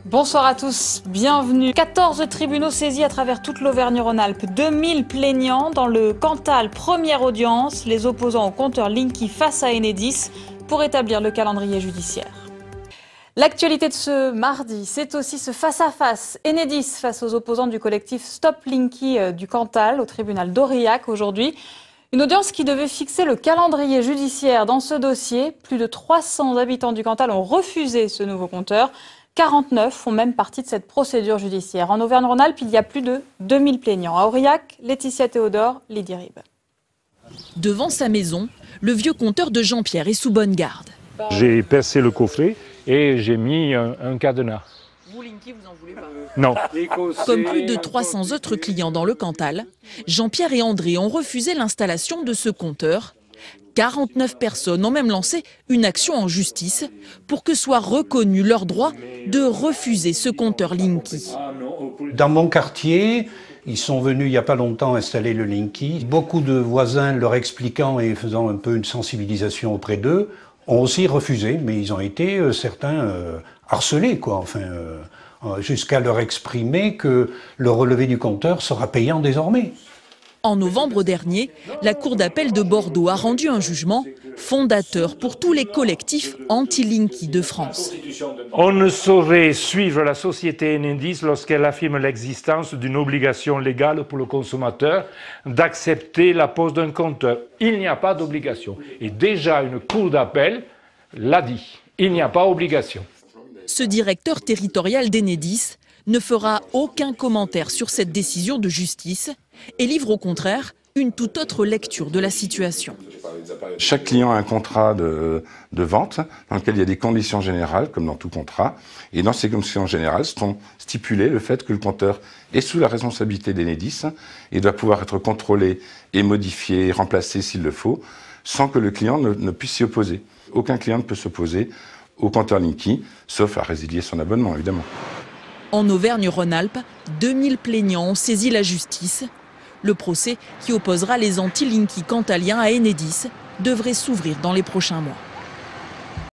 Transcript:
Bonsoir à tous, bienvenue. 14 tribunaux saisis à travers toute l'Auvergne-Rhône-Alpes. 2000 plaignants dans le Cantal. Première audience, les opposants au compteur Linky face à Enedis pour établir le calendrier judiciaire. L'actualité de ce mardi, c'est aussi ce face-à-face. Enedis face aux opposants du collectif Stop Linky du Cantal au tribunal d'Aurillac aujourd'hui. Une audience qui devait fixer le calendrier judiciaire dans ce dossier. Plus de 300 habitants du Cantal ont refusé ce nouveau compteur. 49 font même partie de cette procédure judiciaire. En Auvergne-Rhône-Alpes, il y a plus de 2000 plaignants. À Aurillac, Laetitia Théodore, Lydie Rib. Devant sa maison, le vieux compteur de Jean-Pierre est sous bonne garde. J'ai percé le coffret et j'ai mis un cadenas. Vous, Linky, vous en voulez pas? Non. Comme plus de 300 autres clients dans le Cantal, Jean-Pierre et André ont refusé l'installation de ce compteur. 49 personnes ont même lancé une action en justice pour que soit reconnu leur droit de refuser ce compteur Linky. Dans mon quartier, ils sont venus il n'y a pas longtemps installer le Linky. Beaucoup de voisins leur expliquant et faisant un peu une sensibilisation auprès d'eux ont aussi refusé, mais ils ont été certains harcelés, quoi. Enfin, jusqu'à leur exprimer que le relevé du compteur sera payant désormais. En novembre dernier, la Cour d'appel de Bordeaux a rendu un jugement fondateur pour tous les collectifs anti-Linky de France. On ne saurait suivre la société Enedis lorsqu'elle affirme l'existence d'une obligation légale pour le consommateur d'accepter la pose d'un compteur. Il n'y a pas d'obligation. Et déjà une Cour d'appel l'a dit. Il n'y a pas d'obligation. Ce directeur territorial d'Enedis ne fera aucun commentaire sur cette décision de justice et livre au contraire une toute autre lecture de la situation. Chaque client a un contrat de vente dans lequel il y a des conditions générales, comme dans tout contrat. Et dans ces conditions générales sont stipulées le fait que le compteur est sous la responsabilité d'Enedis et doit pouvoir être contrôlé et modifié, remplacé s'il le faut, sans que le client ne puisse s'y opposer. Aucun client ne peut s'opposer au compteur Linky, sauf à résilier son abonnement, évidemment. En Auvergne-Rhône-Alpes, 2000 plaignants ont saisi la justice. Le procès qui opposera les anti-Linky cantaliens à Enedis devrait s'ouvrir dans les prochains mois.